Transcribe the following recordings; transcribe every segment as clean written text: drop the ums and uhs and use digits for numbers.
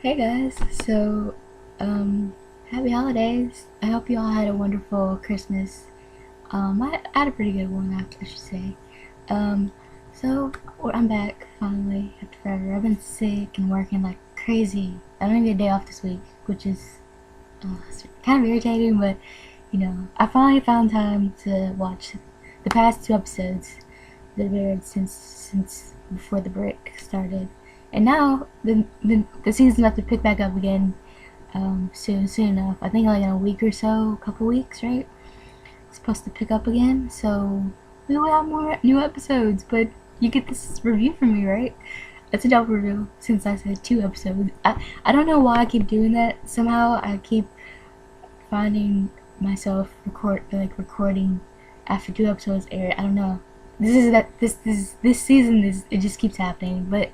Hey guys, happy holidays. I hope you all had a wonderful Christmas. I had a pretty good one, I should say. Um, I'm back finally after forever. I've been sick and working like crazy. I don't even get a day off this week, which is it's kind of irritating, but I finally found time to watch the past two episodes that have aired since before the break started. And now the season's about to pick back up again soon enough. I think like in a week or so, a couple weeks, right? It's supposed to pick up again, so we will have more new episodes. But you get this review from me, right? It's a double review since I said two episodes. I don't know why I keep doing that. Somehow I keep finding myself recording after two episodes air. I don't know. This season it just keeps happening, but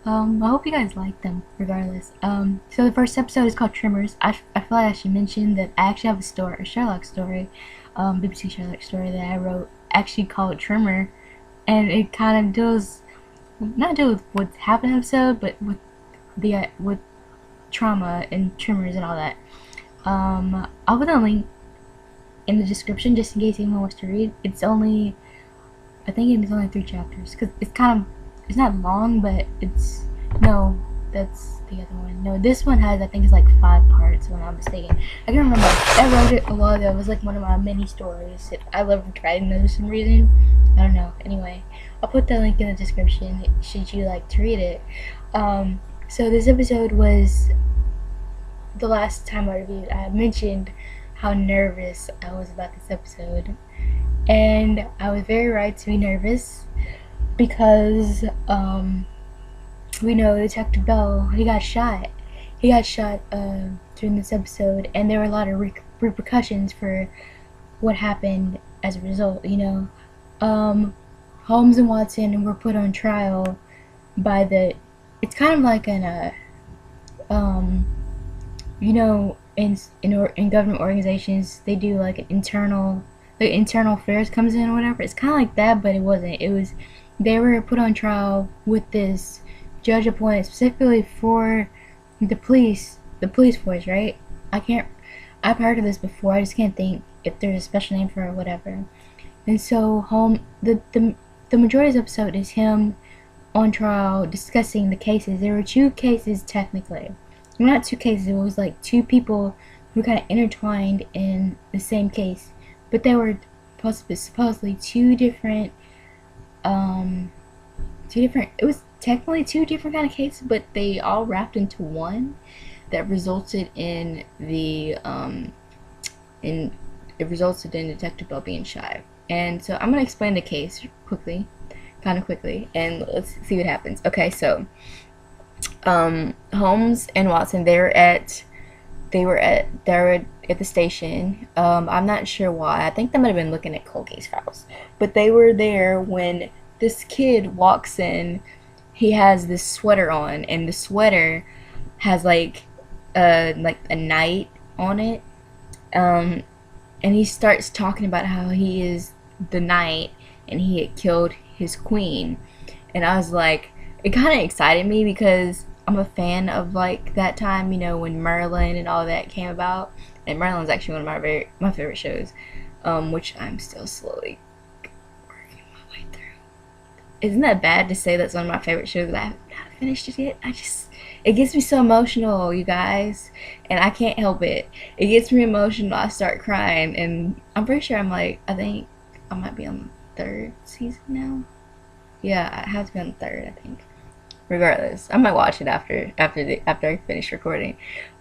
I hope you guys like them regardless. So the first episode is called Tremors. I feel like I should mention that I actually have a Sherlock story, BBC Sherlock story that I wrote, actually called Tremor, and it kind of not deal with what's happened in the episode, but with trauma and tremors and all that. I'll put a link in the description just in case anyone wants to read. I think it's only 3 chapters because it's not long, but no, that's the other one. No, this one I think it's like 5 parts, if I'm not mistaken. I can remember I wrote it a while ago. It was like one of my mini stories. I love writing those for some reason. I don't know. Anyway, I'll put the link in the description should you like to read it. So this episode was the last time I reviewed. I mentioned how nervous I was about this episode, and I was very right to be nervous because we know Detective Bell, he got shot during this episode, and there were a lot of repercussions for what happened as a result. Holmes and Watson were put on trial by it's kind of like in government organizations they do like an internal affairs comes in or whatever. It's kind of like that, but it wasn't. They were put on trial with this judge appointed specifically for the police force, right? I've heard of this before. I just can't think if there's a special name for it or whatever. And so the majority of the episode is him on trial discussing the cases. There were 2 cases technically. Well, not 2 cases. It was like 2 people who kind of intertwined in the same case, but they were supposedly two different. It was technically 2 different kind of cases, but they all wrapped into one that resulted in Detective Bell being shot. And so I'm gonna explain the case kind of quickly, and let's see what happens. Okay, so Holmes and Watson, they were at the station. I'm not sure why. I think they might have been looking at cold case files, but they were there when this kid walks in. He has this sweater on, and the sweater has like a knight on it. And he starts talking about how he is the knight and he had killed his queen. And I was like, it kind of excited me because I'm a fan of like that time, when Merlin and all that came about. And Merlin's actually one of my favorite shows, which I'm still slowly working my way through. Isn't that bad to say that's one of my favorite shows that I haven't finished it yet? It gets me so emotional, you guys, and I can't help it. It gets me emotional. I start crying, and I'm pretty sure I think I might be on the 3rd season now. Yeah, I have to be on the 3rd, I think. Regardless, I might watch it after I finish recording.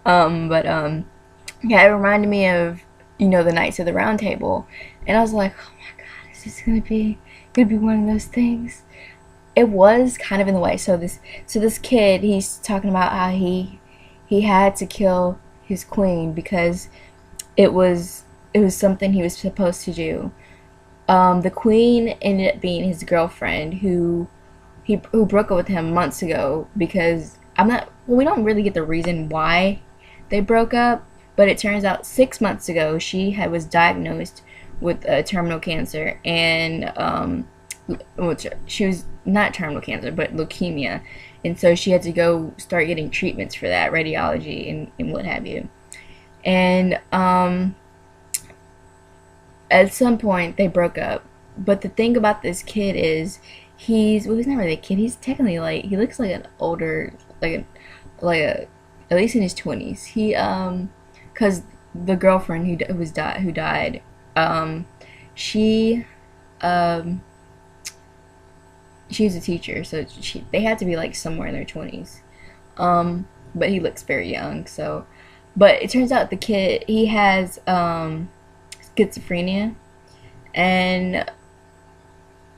Yeah, it reminded me of the Knights of the Round Table, and I was like, oh my god, is this gonna be one of those things? It was kind of in the way. So this kid, he's talking about how he had to kill his queen because it was something he was supposed to do. The queen ended up being his girlfriend who broke up with him months ago because we don't really get the reason why they broke up, but it turns out 6 months ago was diagnosed with terminal cancer, and which she was not terminal cancer, but leukemia, and so she had to go start getting treatments for that, radiology and what have you. And at some point they broke up. But the thing about this kid is he's not really a kid. He's technically like he looks like an older like a at least in his 20s. He cuz the girlfriend who died she um she was a teacher, so they had to be like somewhere in their 20s. But he looks very young, so but it turns out the kid he has schizophrenia, and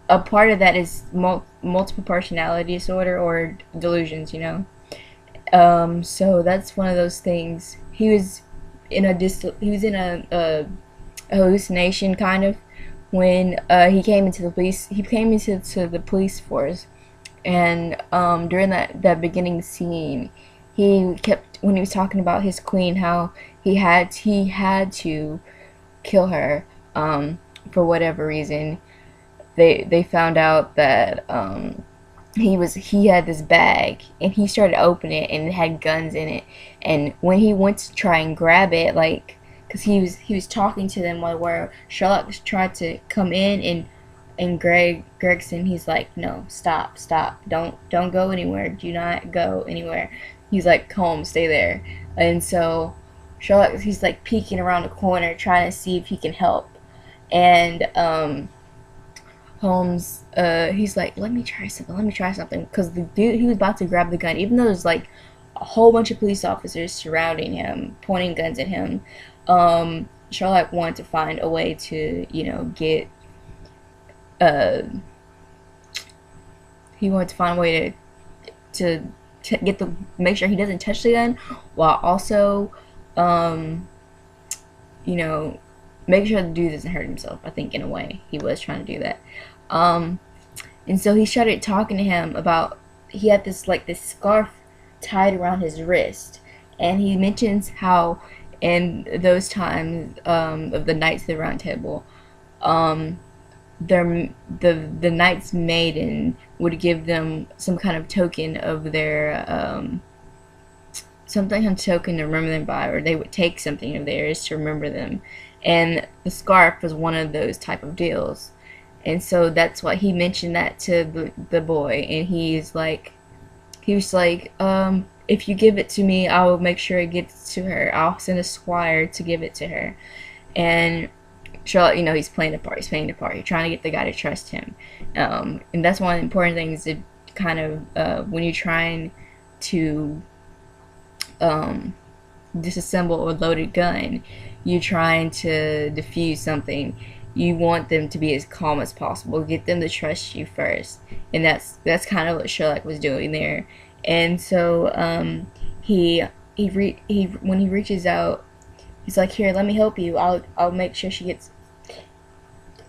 a part of that is multiple personality disorder or delusions. So that's one of those things. He was in a hallucination kind of when he came into the police force, and during that beginning scene, he kept when he was talking about his queen, how he had to kill her for whatever reason. They found out that he had this bag, and he started opening it, and it had guns in it. And when he went to try and grab it, like, because he was talking to them while where Sherlock tried to come in, and Gregson, he's like, no, stop, don't go anywhere, do not go anywhere. He's like, calm, stay there. And so Sherlock, he's like peeking around the corner trying to see if he can help. And Holmes, he's like, let me try something, because the dude, he was about to grab the gun, even though there's like a whole bunch of police officers surrounding him, pointing guns at him. Sherlock wanted to find a way to, get, he wanted to find a way to get make sure he doesn't touch the gun, while also, you know, make sure the dude doesn't hurt himself. I think in a way he was trying to do that. And so he started talking to him about, he had this scarf tied around his wrist, and he mentions how in those times of the Knights of the Round Table, the Knight's Maiden would give them some kind of token of their something kind of token to remember them by, or they would take something of theirs to remember them, and the scarf was one of those type of deals. And so that's why he mentioned that to the boy, and he was like, if you give it to me, I will make sure it gets to her. I'll send a squire to give it to her. And Charlotte, he's playing the part. He's trying to get the guy to trust him. And that's one of the important things to kind of, when you're trying to disassemble a loaded gun, you're trying to defuse something. You want them to be as calm as possible. Get them to trust you first. And that's kind of what Sherlock was doing there. And so when he reaches out, he's like, "Here, let me help you. I'll make sure she gets."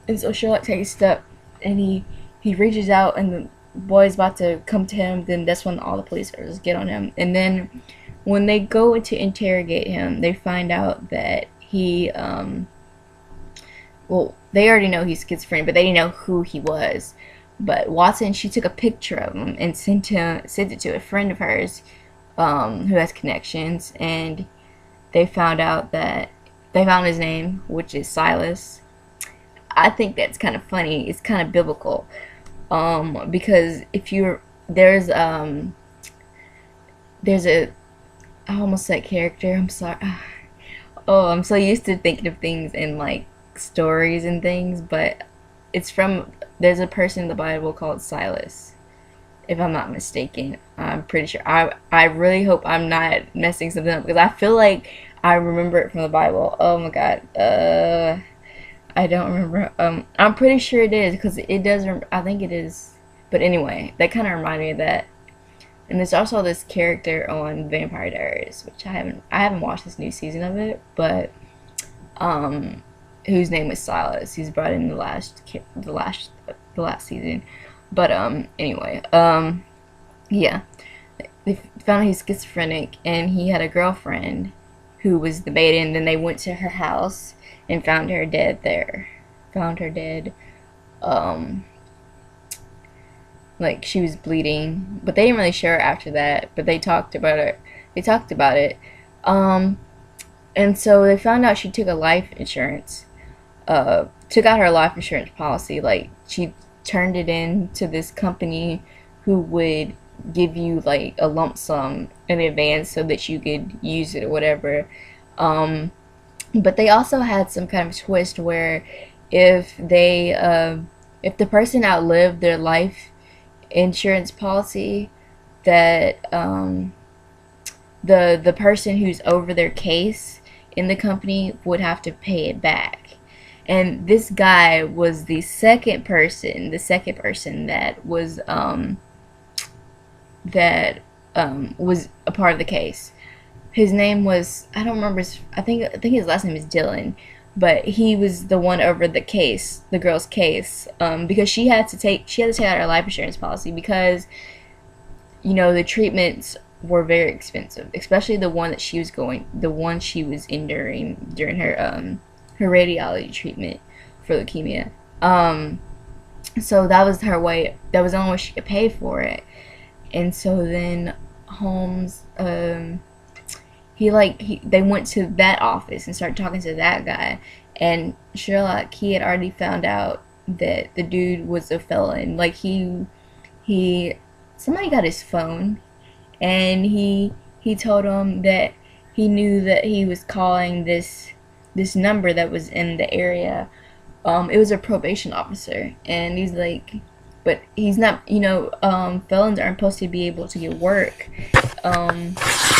And so Sherlock takes a step, and he reaches out, and the boy's about to come to him. Then that's when all the police officers get on him. And then when they go to interrogate him, they find out that he they already know he's schizophrenic, but they didn't know who he was. But Watson, she took a picture of him and sent it to a friend of hers who has connections, and they found his name, which is Silas. I think that's kind of funny. It's kind of biblical, because there's a I almost said character. I'm sorry. Oh, I'm so used to thinking of things in like stories and things, but there's a person in the Bible called Silas, if I'm not mistaken. I'm pretty sure. I really hope I'm not messing something up, because I feel like I remember it from the Bible. Oh my god. I don't remember. I'm pretty sure it is, because it does. I think it is. But anyway, that kind of reminded me of that. And there's also this character on Vampire Diaries, which I haven't watched this new season of it, but whose name is Silas. He's brought in the last season. But anyway, yeah, they found out he's schizophrenic, and he had a girlfriend who was the maiden. Then they went to her house and found her dead there. Found her dead. like she was bleeding, but they didn't really show her after that. But they talked about it. They talked about it, um, and so they found out she took a life insurance, took out her life insurance policy. Like she turned it in to this company who would give you like a lump sum in advance so that you could use it or whatever. Um, but they also had some kind of twist where if they if the person outlived their life insurance policy, that the person who's over their case in the company would have to pay it back. And this guy was the second person that was a part of the case. His name was, I don't remember his, I think his last name is Dylan, but he was the one over the case, the girl's case, because she had to take out her life insurance policy because the treatments were very expensive, especially the one she was enduring during her radiology treatment for leukemia. So that was her way. That was the only way she could pay for it. And so then Holmes, they went to that office and started talking to that guy. And Sherlock, he had already found out that the dude was a felon. Like he somebody got his phone, and he told him that he knew that he was calling this number that was in the area. It was a probation officer, and he's like, but he's not. Felons aren't supposed to be able to get work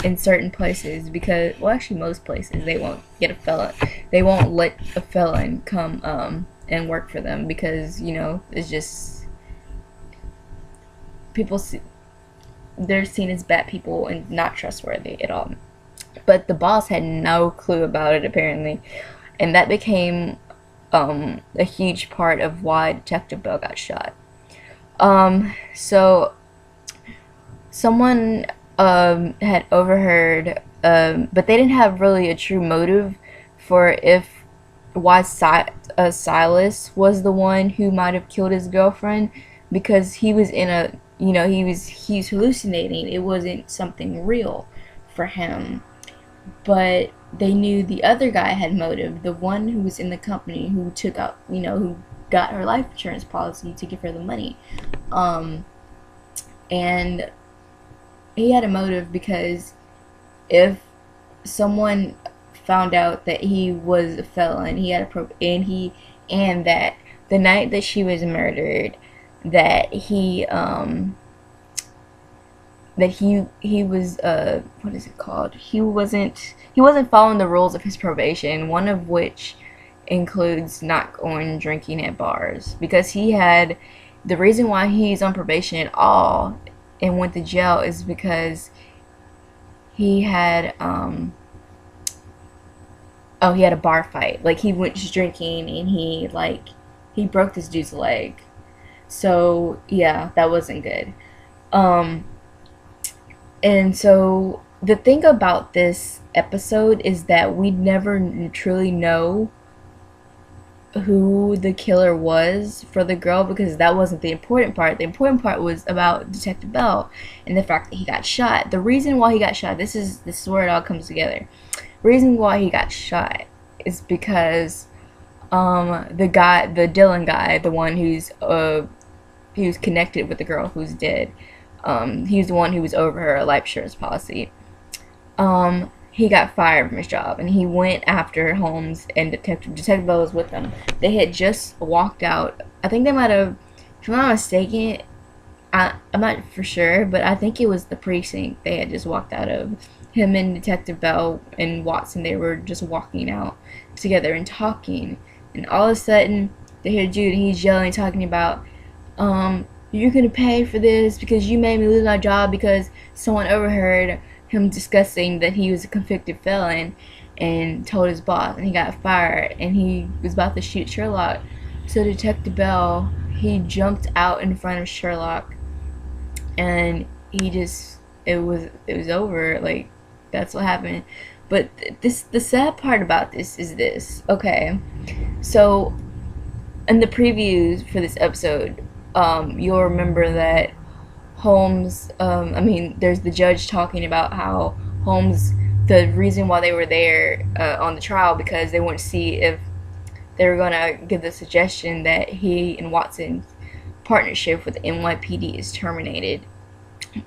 in certain places because, well, actually, most places they won't get a felon. They won't let a felon come and work for them because it's just people see they're seen as bad people and not trustworthy at all. But the boss had no clue about it apparently, and that became a huge part of why Detective Bell got shot. So someone had overheard, but they didn't have really a true motive for if why Silas was the one who might have killed his girlfriend, because he was in a he's hallucinating. It wasn't something real for him. But they knew the other guy had motive, the one who was in the company who took out, who got her life insurance policy to give her the money. And he had a motive because if someone found out that he was a felon, he had and that the night that she was murdered, that he was what is it called? He wasn't following the rules of his probation, one of which includes not going drinking at bars, because the reason why he's on probation at all and went to jail is because he had he had a bar fight. Like he went just drinking and he broke this dude's leg. So yeah, that wasn't good. And so the thing about this episode is that we never truly know who the killer was for the girl, because that wasn't the important part. The important part was about Detective Bell and the fact that he got shot. The reason why he got shot, this is where it all comes together. The reason why he got shot is because the Dylan guy, the one he was connected with the girl who's dead. He was the one who was over her life insurance policy. He got fired from his job, and he went after Holmes, and Detective Bell was with them. They had just walked out. I think they might have, if I'm not mistaken, I'm not for sure, but I think it was the precinct they had just walked out of. Him and Detective Bell and Watson, they were just walking out together and talking, and all of a sudden they hear Jude, and he's yelling, talking about, you're gonna pay for this because you made me lose my job because someone overheard him discussing that he was a convicted felon and told his boss, and he got fired, and he was about to shoot Sherlock. So Detective Bell, he jumped out in front of Sherlock, and it was over. Like, that's what happened. But the sad part about this is this. Okay, so in the previews for this episode, you'll remember that Holmes, there's the judge talking about how Holmes, the reason why they were there on the trial, because they wanted to see if they were going to give the suggestion that he and Watson's partnership with the NYPD is terminated.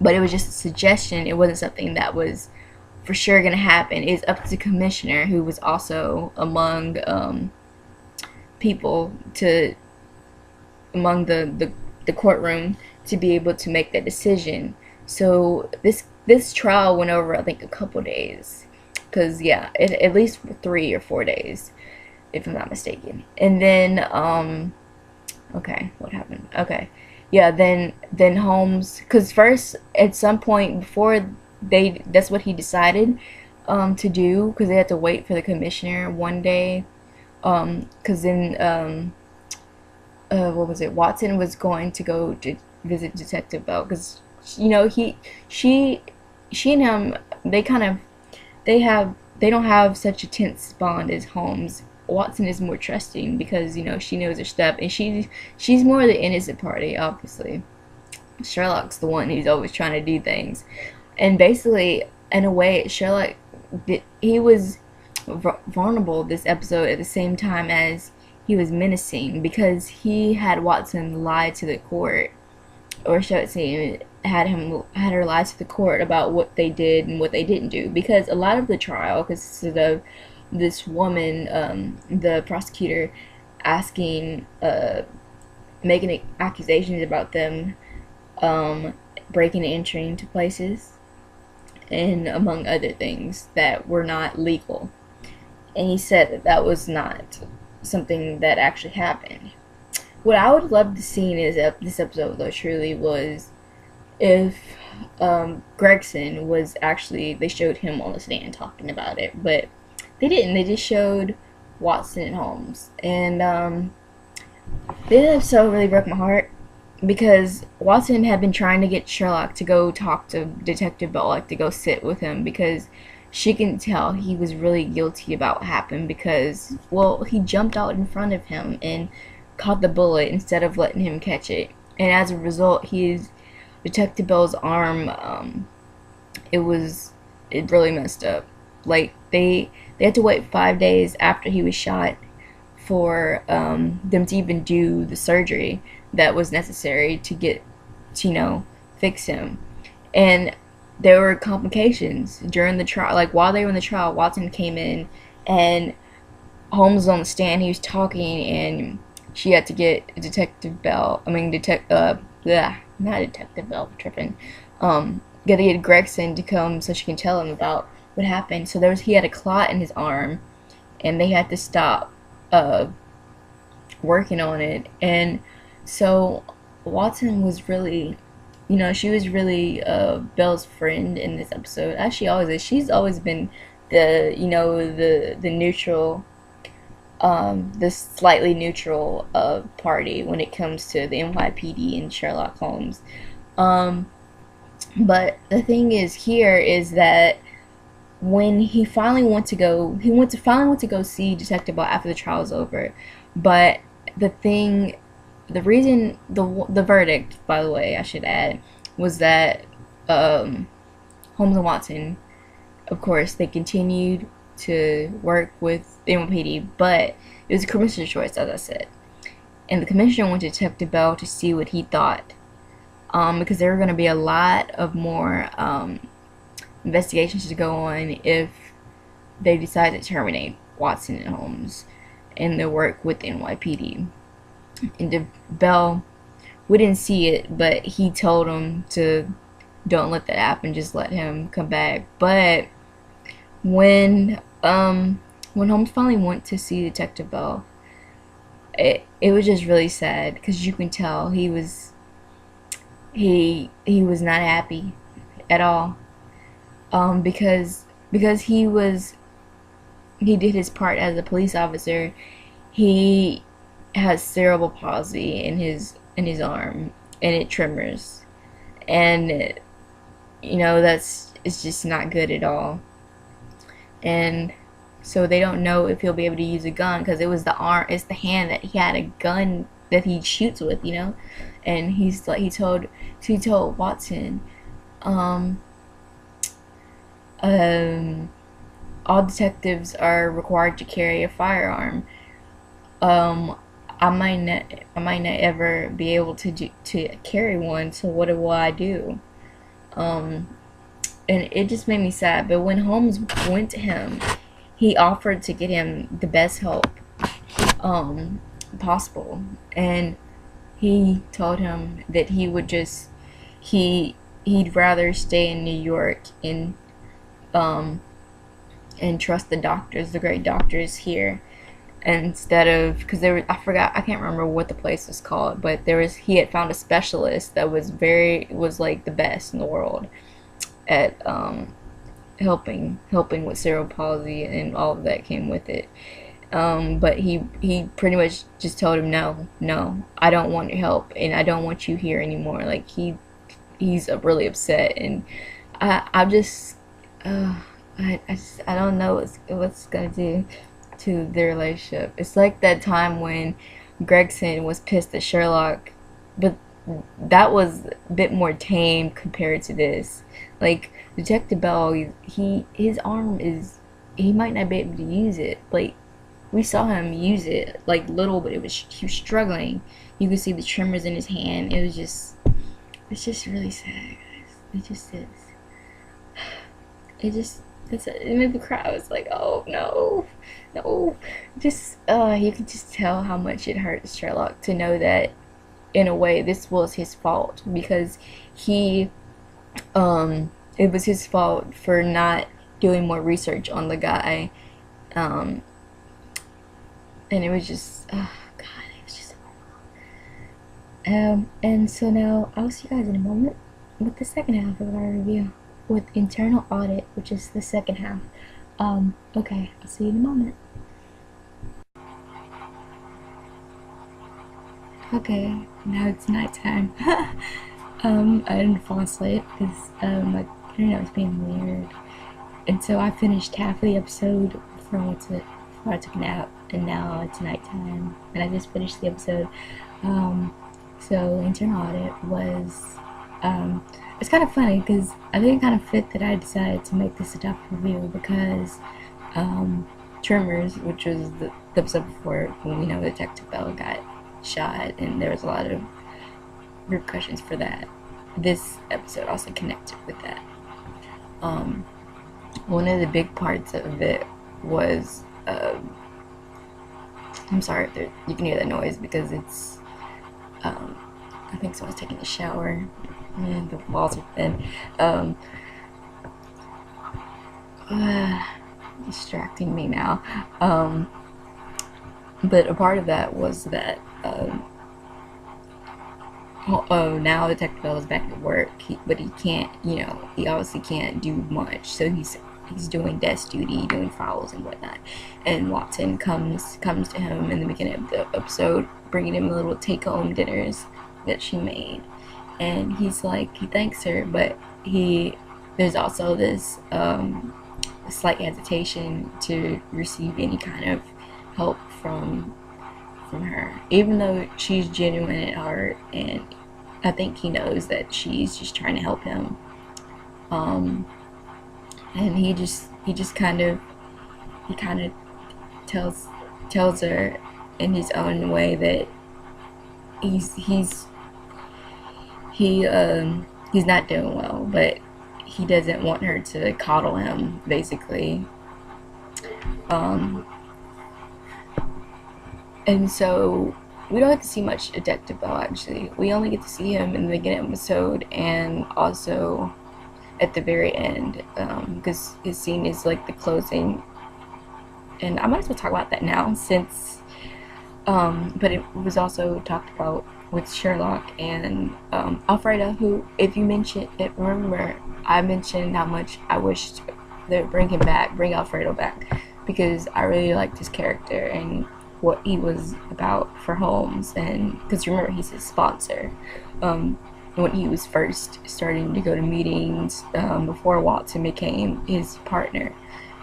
But it was just a suggestion. It wasn't something that was for sure going to happen. It's up to the commissioner, who was also among people to among the courtroom, to be able to make that decision. So this trial went over, I think, a couple days, because yeah, at least 3 or 4 days, if I'm not mistaken. And then okay, what happened? Okay, yeah, then Holmes, because first at some point before that's what he decided to do, because they had to wait for the commissioner one day, because then what was it? Watson was going to go to visit Detective Bell, because she and him, they don't have such a tense bond as Holmes. Watson is more trusting because she knows her stuff, and she's more the innocent party. Obviously, Sherlock's the one who's always trying to do things, and basically, in a way, Sherlock, he was vulnerable this episode at the same time as he was menacing, because he had Watson lie to the court, or should I say, had her lie to the court about what they did and what they didn't do, because a lot of the trial consisted of this woman, the prosecutor, asking, making accusations about them, breaking and entering into places, and among other things that were not legal. And he said that that was not something that actually happened. What I would love to see in this episode, though, truly, was if Gregson was actually, they showed him on the stand talking about it, but they didn't. They just showed Watson and Holmes. And this episode really broke my heart, because Watson had been trying to get Sherlock to go talk to Detective Belloc, to go sit with him, because she can tell he was really guilty about what happened, because, well, he jumped out in front of him and caught the bullet instead of letting him catch it. And as a result, Detective Bell's arm, it really messed up. Like, they had to wait 5 days after he was shot for them to even do the surgery that was necessary to get to, fix him. And there were complications during the trial. Like, while they were in the trial, Watson came in, and Holmes was on the stand. He was talking, and she had to get Detective Bell. Not Detective Bell, tripping. Got to get Gregson to come so she can tell him about what happened. So he had a clot in his arm, and they had to stop working on it. And so Watson was really, she was really Belle's friend in this episode, as she always is. She's always been the neutral, the slightly neutral party when it comes to the NYPD and Sherlock Holmes. But the thing is here is that when he finally went to go see Detective Bell after the trial was over. But the verdict, by the way, I should add, was that Holmes and Watson, of course, they continued to work with the NYPD, but it was a commissioner's choice, as I said. And the commissioner went to Detective Bell to see what he thought, because there were going to be a lot of more investigations to go on if they decided to terminate Watson and Holmes and their work with the NYPD. And Bell, we didn't see it, but he told him to don't let that happen, just let him come back. But when Holmes finally went to see Detective Bell, it was just really sad, because you can tell he was not happy at all, because he did his part as a police officer. He has cerebral palsy in his arm, and it tremors, and it's just not good at all. And so they don't know if he'll be able to use a gun, because it's the hand that he had a gun that he shoots with, you know. And he told Watson, um, um, all detectives are required to carry a firearm. Um, I might not ever be able to carry one. So what will I do? Um, and it just made me sad. But when Holmes went to him, he offered to get him the best help um, possible, and he told him that he would just he'd rather stay in New York um, and trust the doctors, the great doctors here, instead of, because there was, I can't remember what the place was called, but he had found a specialist that was like the best in the world at helping with cerebral palsy and all of that came with it. But he pretty much just told him, no, I don't want your help, and I don't want you here anymore. Like he's really upset, and I just I don't know what's gonna do to their relationship. It's like that time when Gregson was pissed at Sherlock, but that was a bit more tame compared to this. Like Detective Bell, his arm is, he might not be able to use it. Like we saw him use it like little, but he was struggling. You could see the tremors in his hand. It's just really sad, guys. It just is. It made me cry. I was like, oh no, no. Just you could just tell how much it hurts Sherlock to know that in a way this was his fault, because he it was his fault for not doing more research on the guy. um and it was just, oh god, it was just and so now I'll see you guys in a moment with the second half of our review, with internal audit, which is the second half. Okay, I'll see you in a moment. Okay, now it's nighttime. I didn't fall asleep because my internet was being weird, and so I finished half of the episode before I took a nap, and now it's nighttime, and I just finished the episode. So internal audit was it's kind of funny because I think it kind of fit that I decided to make this a topic review, because Tremors, which was the episode before when we know Detective Bell got shot, and there was a lot of repercussions for that. This episode also connected with that. One of the big parts of it was, I'm sorry if you can hear that noise because it's, I think someone's taking a shower and the walls are thin. Distracting me now. But a part of that was that now Detective Bell is back at work, but he can't, he obviously can't do much, so he's doing desk duty, doing files and whatnot. And Watson comes to him in the beginning of the episode, bringing him little take-home dinners that she made, and he thanks her, but there's also this slight hesitation to receive any kind of help from her, even though she's genuine at heart, and I think he knows that she's just trying to help him. And he kind of tells her in his own way that he's not doing well, but he doesn't want her to coddle him, basically. And so we don't get to see much Detective Bell, actually. We only get to see him in the beginning episode and also at the very end, because his scene is like the closing. And I might as well talk about that now, since but it was also talked about with Sherlock and Alfredo, who, if you mention it, remember I mentioned how much I wished they would bring Alfredo back, because I really liked his character and what he was about for Holmes. And because remember, he's his sponsor when he was first starting to go to meetings, before Watson became his partner.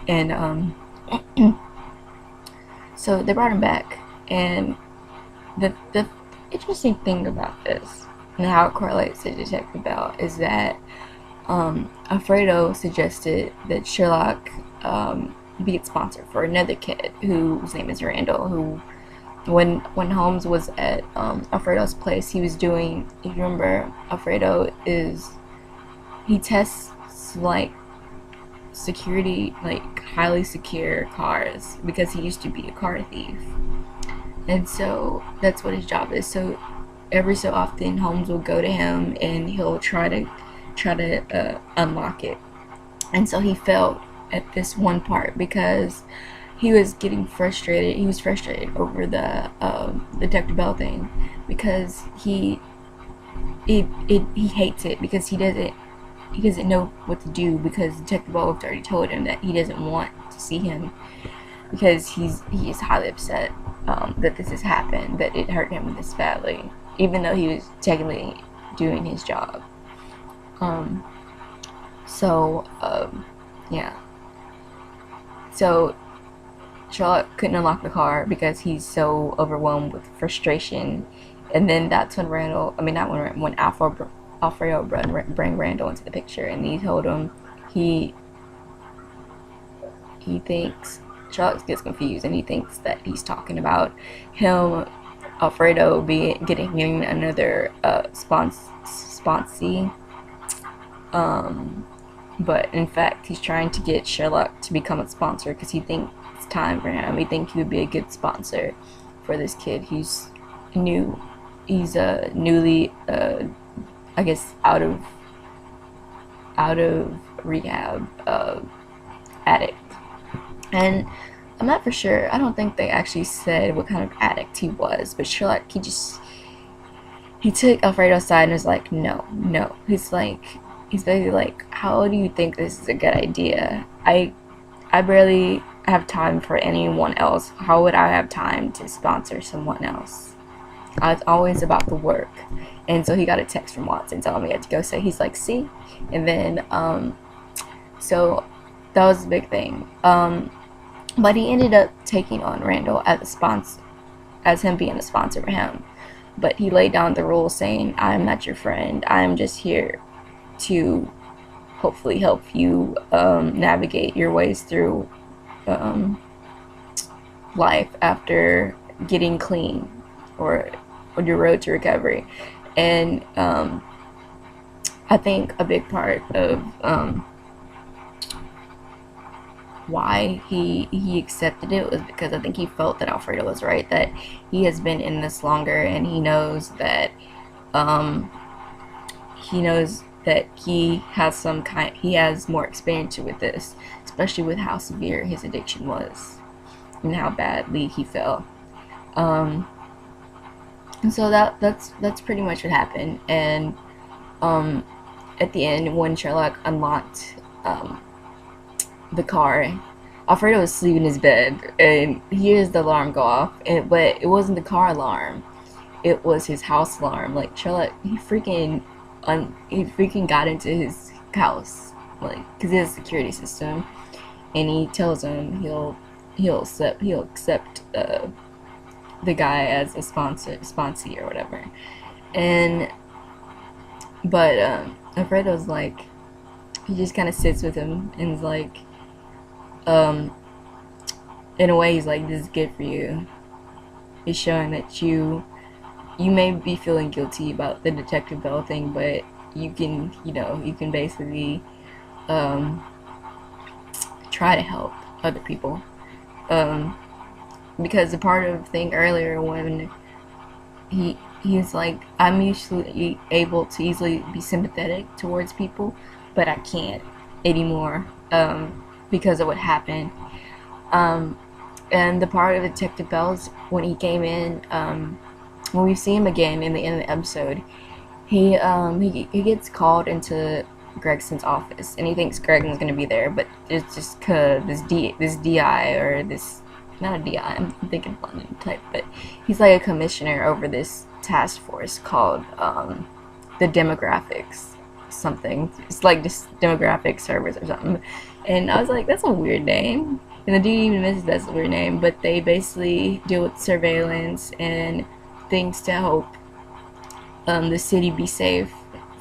And so they brought him back, and the interesting thing about this and how it correlates to Detective Bell is that Alfredo suggested that Sherlock be sponsored for another kid whose name is Randall, who when Holmes was at Alfredo's place, he was doing, if you remember, Alfredo is, he tests like security, like highly secure cars, because he used to be a car thief. And so that's what his job is. So every so often Holmes will go to him and he'll try to unlock it. And so he failed at this one part because he was getting frustrated. He was frustrated over the Detective Bell thing because he hates it because he doesn't know what to do because Detective Bell already told him that he doesn't want to see him because he is highly upset that this has happened, that it hurt him this badly, even though he was technically doing his job. Um, so yeah. So Sherlock couldn't unlock the car because he's so overwhelmed with frustration, and then that's when not when Alfredo bring Randall into the picture, and he told him he he thinks Sherlock gets confused, and he thinks that he's talking about him, Alfredo, getting another sponsee. But in fact, he's trying to get Sherlock to become a sponsor because he thinks it's time for him. He thinks he would be a good sponsor for this kid. He's new. He's a newly, I guess, out of rehab addict. And I'm not for sure. I don't think they actually said what kind of addict he was. But Sherlock, he took Alfredo aside and was like, no, no. He's basically like, how do you think this is a good idea? I barely have time for anyone else. How would I have time to sponsor someone else? It's always about the work. And so he got a text from Watson telling me he had to go say, he's like, see? And then, so that was a big thing. But he ended up taking on Randall as him being a sponsor for him. But he laid down the rules saying, I'm not your friend. I'm just here to hopefully help you navigate your ways through life after getting clean or on your road to recovery. And I think a big part of why he accepted it was because I think he felt that Alfredo was right, that he has been in this longer and he knows that he has more experience with this, especially with how severe his addiction was and how badly he fell. And so that's pretty much what happened. And at the end, when Sherlock unlocked the car, Alfredo was asleep in his bed, and he hears the alarm go off. But it wasn't the car alarm; it was his house alarm. Like Sherlock, he freaking got into his house, like, because he has a security system, and he tells him he'll accept the guy as a sponsee or whatever. And but Alfredo's like, he just kind of sits with him and is like, in a way, he's like, this is good for you. It's showing that you may be feeling guilty about the Detective Bell thing, but you can basically try to help other people. Because the part of the thing earlier when he's like, I'm usually able to easily be sympathetic towards people, but I can't anymore because of what happened. And the part of Detective Bell's when he came in, when we see him again in the end of the episode, he gets called into Gregson's office, and he thinks Gregson's gonna be there, but it's just cause this DI, or this, not a DI, I'm thinking London type, but he's like a commissioner over this task force called the demographics something. It's like just demographic service or something. And I was like, that's a weird name. And the dude even mentions that's a weird name, but they basically deal with surveillance and things to help the city be safe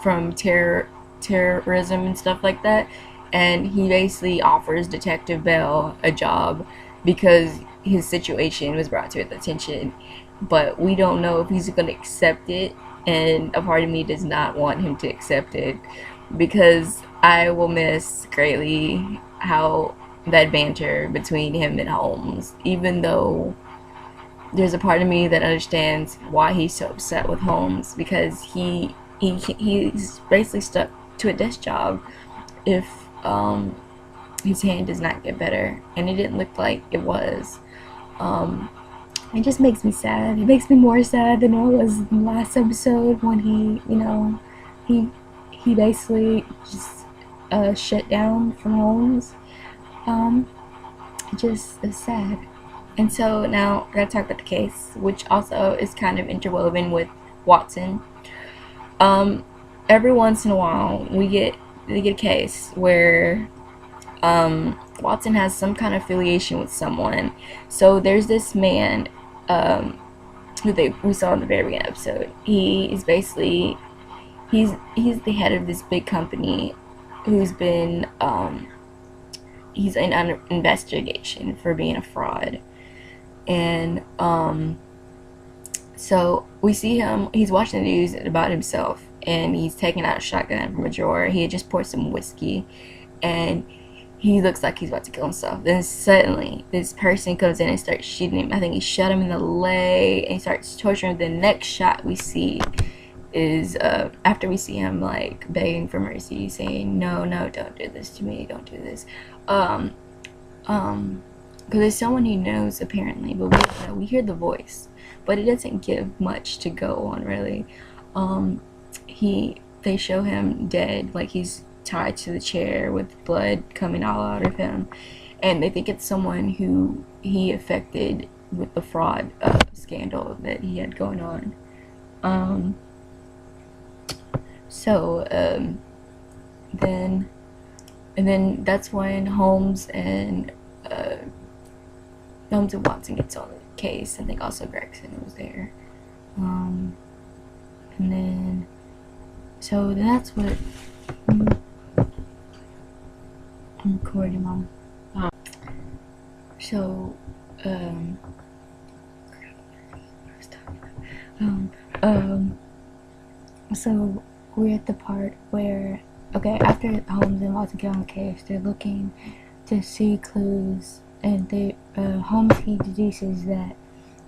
from terrorism and stuff like that. And he basically offers Detective Bell a job because his situation was brought to his attention, but we don't know if he's going to accept it. And a part of me does not want him to accept it because I will miss greatly how that banter between him and Holmes, even though there's a part of me that understands why he's so upset with Holmes because he's basically stuck to a desk job if his hand does not get better, and it didn't look like it was. Um, It just makes me sad. It makes me more sad than it was in the last episode when he he basically just shut down from Holmes. Um, it just is sad. and so now we're gonna talk about the case, which also is kind of interwoven with Watson. Um, every once in a while, they get a case where Watson has some kind of affiliation with someone. So there's this man who we saw in the very beginning episode. He is basically he's the head of this big company who's been he's in under investigation for being a fraud. And so we see him, he's watching the news about himself, and he's taking out a shotgun from a drawer. He had just poured some whiskey, and he looks like he's about to kill himself. Then suddenly this person comes in and starts shooting him. I think he shot him in the leg and he starts torturing him. The next shot we see is after we see him like begging for mercy, saying no, don't do this to me, don't do this, because it's someone he knows apparently, but we hear the voice, but it doesn't give much to go on really. They show him dead, like he's tied to the chair with blood coming all out of him, and they think it's someone who he affected with the fraud scandal that he had going on. Then and then that's when Holmes and Watson gets on the case. I think also Gregson was there. And then so that's what I'm recording, Mom. So so we're at the part where, okay, after Holmes and Watson get on the case, they're looking to see clues, and Holmes, he deduces that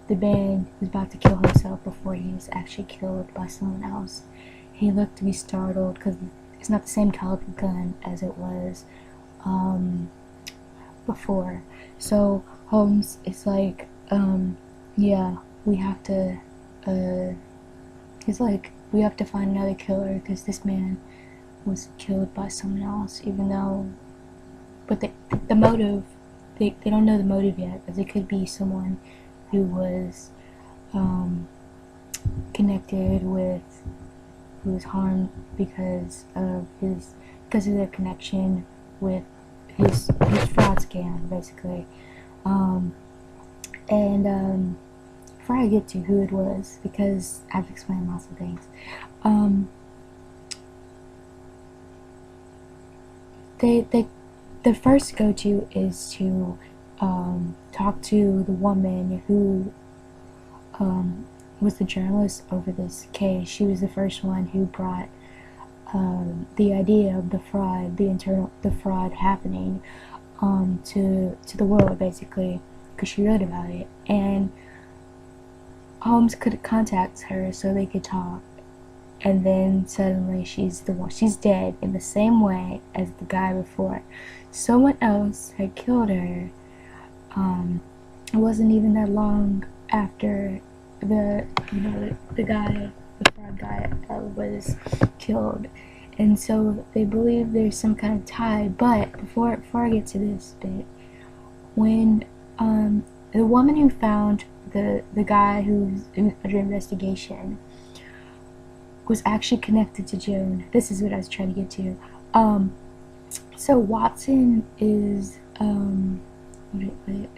the man was about to kill himself before he was actually killed by someone else. He looked to be startled because it's not the same caliber gun as it was before. So Holmes is like, yeah, we have to, he's like, we have to find another killer because this man was killed by someone else, even though, but the motive, they don't know the motive yet, because it could be someone who was connected with, who was harmed because of their connection with his fraud scam, basically. Before I get to who it was, because I've explained lots of things, the first go-to is to talk to the woman who was the journalist over this case. She was the first one who brought the idea of the fraud happening to the world, basically, because she wrote about it. And Holmes could contact her so they could talk, and then suddenly she's dead in the same way as the guy before. Someone else had killed her. It wasn't even that long after the fraud guy was killed, and so they believe there's some kind of tie. But before I get to this bit, when the woman who found the guy who's under investigation was actually connected to Joan. This is what I was trying to get to. So Watson is what is it?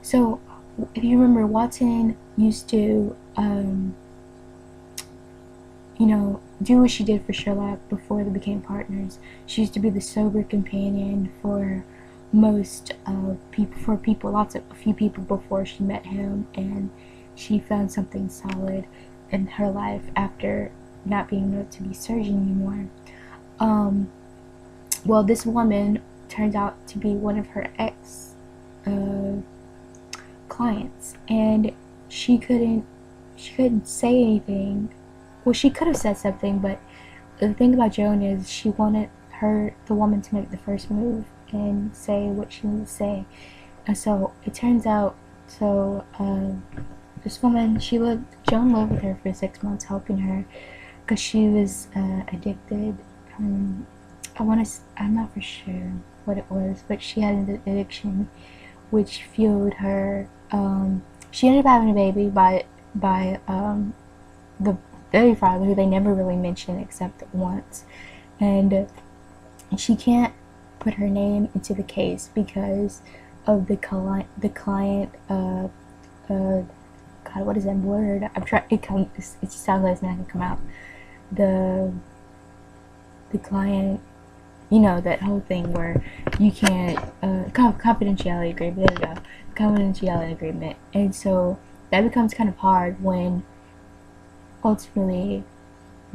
So if you remember, Watson used to um, do what she did for Sherlock before they became partners. She used to be the sober companion for most people, a few people before she met him, and she found something solid in her life after not being able to be surgeon anymore. Um, well, this woman turned out to be one of her ex uh, clients, and she couldn't say anything. Well, she could have said something, but the thing about Joan is she wanted the woman, to make the first move and say what she needed to say. And so it turns out, this woman, Joan lived with her for 6 months, helping her because she was addicted. I'm not for sure what it was, but she had an addiction which fueled her. She ended up having a baby by the baby father, who they never really mention except once, and she can't put her name into the case because of the client. God, what is that word? I'm trying. It just sounds like it's not gonna come out. The client, that whole thing where you can't confidentiality agreement. There we go, confidentiality agreement, and so that becomes kind of hard when ultimately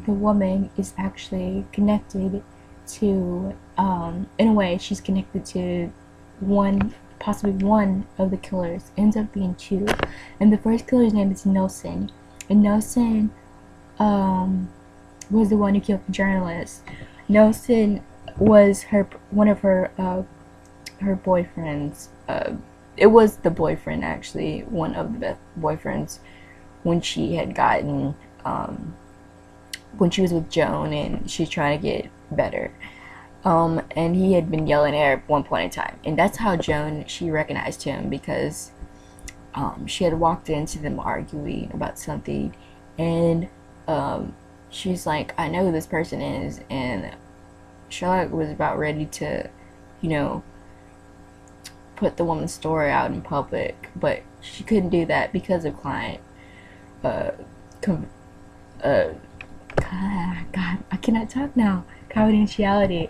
the woman is actually connected to, in a way, she's connected to possibly one of the killers. Ends up being two, and the first killer's name is Nelson, and Nelson was the one who killed the journalist. Nelson was one of her boyfriends. It was the boyfriend, actually, one of the boyfriends when she had gotten when she was with Joan and she's trying to get better. And he had been yelling at her at one point in time, and that's how she recognized him, because she had walked into them arguing about something, and she's like, I know who this person is, and Sherlock was about ready to, put the woman's story out in public, but she couldn't do that because of client God, I cannot talk now. Confidentiality.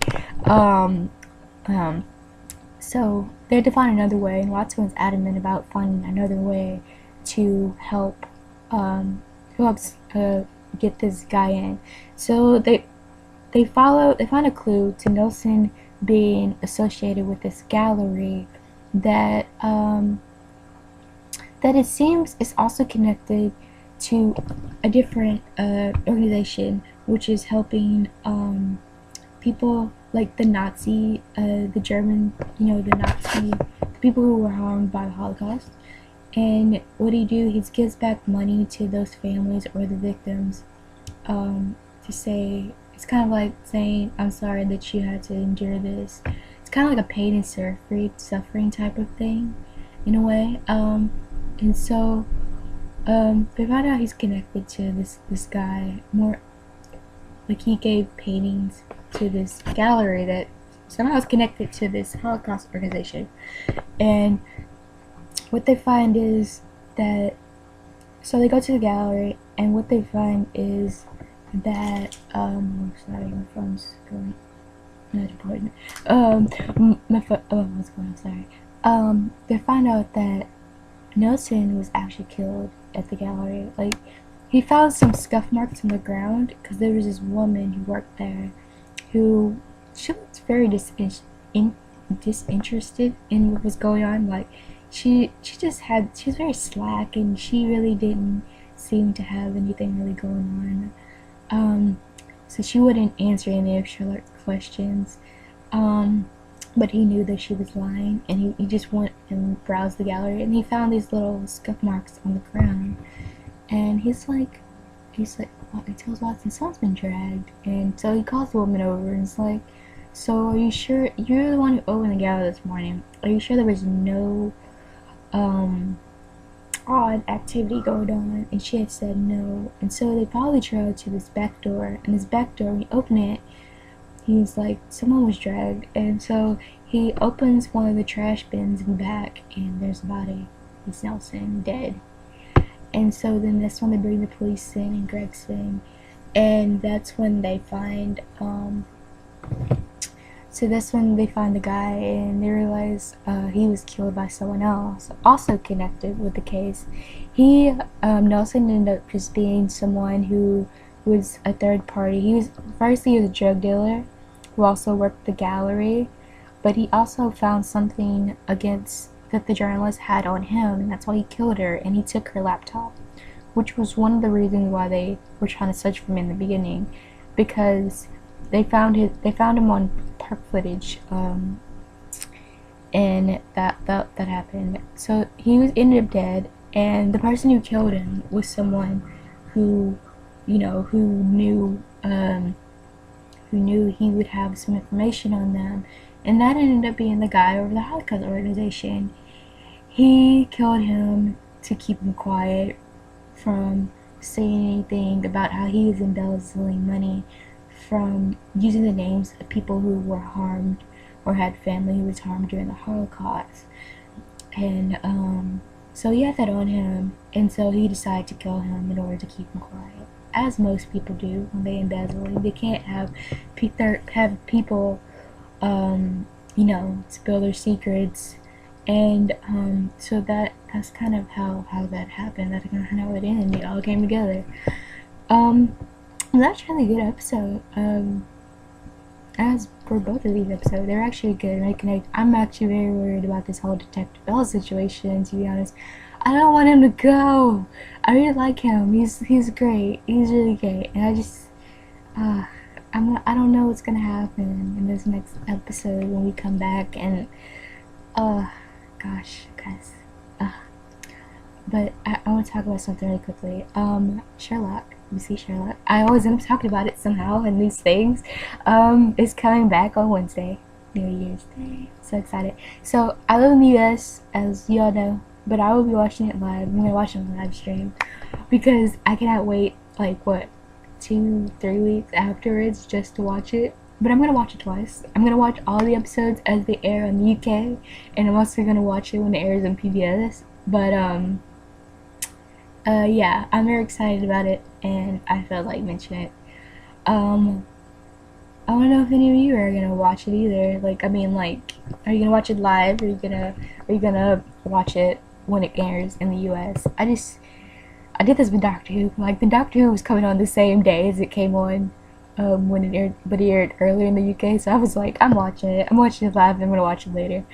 So they had to find another way, and Watson was adamant about finding another way to help, get this guy in. So they find a clue to Nelson being associated with this gallery that it seems is also connected to a different organization, which is helping people like the Nazi, the German, the people who were harmed by the Holocaust. And what he do? He gives back money to those families or the victims, to say, it's kind of like saying, I'm sorry that you had to endure this. It's kind of like a pain and suffering type of thing, in a way. And so they find out he's connected to this guy, more like he gave paintings to this gallery that somehow is connected to this Holocaust organization. And what they find is that, so they go to the gallery, and what they find is that sorry, my phone's going, not important. My phone, what's going on? Sorry. They find out that Nelson was actually killed at the gallery. Like, he found some scuff marks on the ground because there was this woman who worked there who, she looked very disinterested in what was going on. Like, she was very slack, and she really didn't seem to have anything really going on. So she wouldn't answer any of Sherlock's questions. But he knew that she was lying, and he just went and browsed the gallery, and he found these little scuff marks on the ground. And he's like, he tells Watson, someone's been dragged. And so he calls the woman over, and he's like, so are you sure, you're the one who opened the gallery this morning, are you sure there was no odd activity going on? And she had said no. And so they follow the trail to this back door, and this back door, when you open it, he's like, someone was dragged. And so he opens one of the trash bins in the back, and there's a body. It's Nelson, dead. And so then that's when they bring the police in and Greg's in, and that's when they find so that's when they find the guy, and they realize he was killed by someone else, also connected with the case. Nelson ended up just being someone who was a third party. He was a drug dealer who also worked the gallery, but he also found something against that the journalist had on him, and that's why he killed her, and he took her laptop, which was one of the reasons why they were trying to search for him in the beginning, because they found him on park footage, and that happened. So ended up dead, and the person who killed him was someone who, who knew he would have some information on them, and that ended up being the guy over the Holocaust organization. He killed him to keep him quiet from saying anything about how he was embezzling money from using the names of people who were harmed or had family who was harmed during the Holocaust. And so he had that on him, and so he decided to kill him in order to keep him quiet, as most people do when they embezzle. They can't have people, spill their secrets, and so that's kind of how that happened. That's kind of how it ended. It all came together. That's a really good episode. As for both of these episodes, they're actually good. I'm actually very worried about this whole Detective Bell situation, to be honest. I don't want him to go. I really like him. He's great. He's really great. And I don't know what's gonna happen in this next episode when we come back, and gosh, guys. But I want to talk about something really quickly. Sherlock. You see Sherlock? I always end up talking about it somehow in these things. It's coming back on Wednesday, New Year's Day. So excited. So I live in the US, as you all know, but I will be watching it live. I'm gonna watch it on live stream because I cannot wait 2-3 weeks afterwards just to watch it. But I'm gonna watch it twice. I'm gonna watch all the episodes as they air on the UK, and I'm also gonna watch it when it airs on PBS. But yeah, I'm very excited about it, and I felt like mentioning it. I don't know if any of you are gonna watch it either. Are you gonna watch it live, or are you gonna watch it when it airs in the US? I did this with Doctor Who. The Doctor Who was coming on the same day as it came on, when it aired, but it aired earlier in the UK. So I was like, I'm watching it. I'm watching it live. I'm gonna watch it later.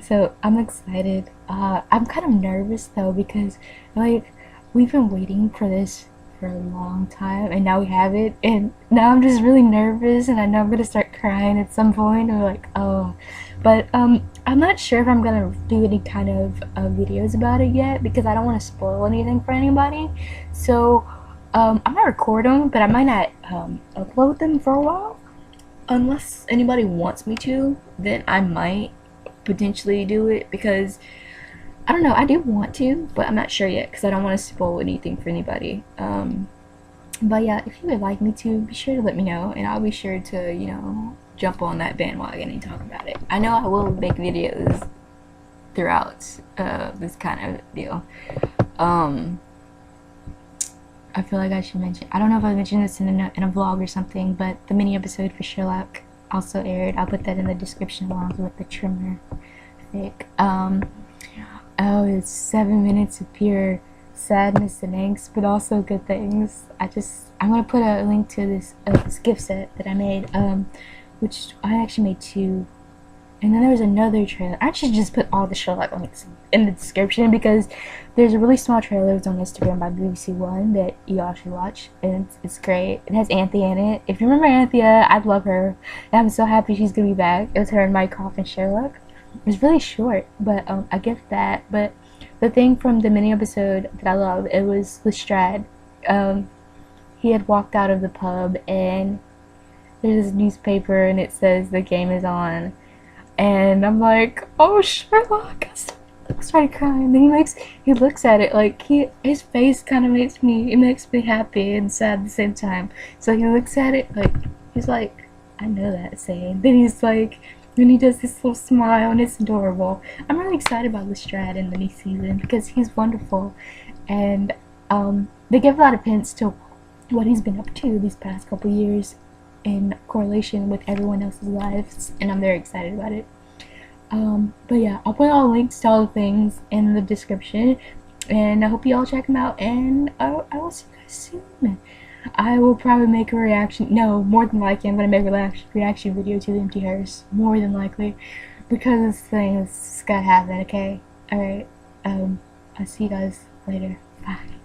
So I'm excited. I'm kind of nervous though, because we've been waiting for this for a long time, and now we have it, and now I'm just really nervous, and I know I'm gonna start crying at some point, or but I'm not sure if I'm gonna do any kind of videos about it yet, because I don't want to spoil anything for anybody. So I might record them, but I might not upload them for a while, unless anybody wants me to. Then I might potentially do it, because I don't know, I do want to, but I'm not sure yet, because I don't want to spoil anything for anybody. But yeah, if you would like me to, be sure to let me know, and I'll be sure to, jump on that bandwagon and talk about it. I know I will make videos throughout this kind of deal. I feel like I should mention, I don't know if I mentioned this in a vlog or something, but the mini episode for Sherlock also aired. I'll put that in the description along with the Tremor fic. Oh, it's 7 minutes of pure sadness and angst, but also good things. I'm gonna put a link to this gift set that I made, which I actually made 2. And then there was another trailer. I should just put all the Sherlock links in the description, because there's a really small trailer that's on Instagram by BBC One that you all should watch, and it's great. It has Anthea in it. If you remember Anthea, I love her, and I'm so happy she's gonna be back. It was her and Mycroft and Sherlock. It was really short, but I get that. But the thing from the mini episode that I loved, it was Lestrade. He had walked out of the pub, and there's this newspaper, and it says the game is on. And I'm like, oh, Sherlock! I started crying. Then he looks at it his face kind of makes me happy and sad at the same time. So he looks at it he's like, I know that saying. Then he does this little smile, and it's adorable. I'm really excited about Lestrade in the new season, because he's wonderful, and they give a lot of hints to what he's been up to these past couple years in correlation with everyone else's lives, and I'm very excited about it. But yeah, I'll put all the links to all the things in the description, and I hope you all check them out, and I will see you guys soon. I will probably make a reaction, no, more than likely I'm going to make a reaction video to the empty hearse, more than likely, because this thing is gotta happen, okay? Alright, I'll see you guys later. Bye.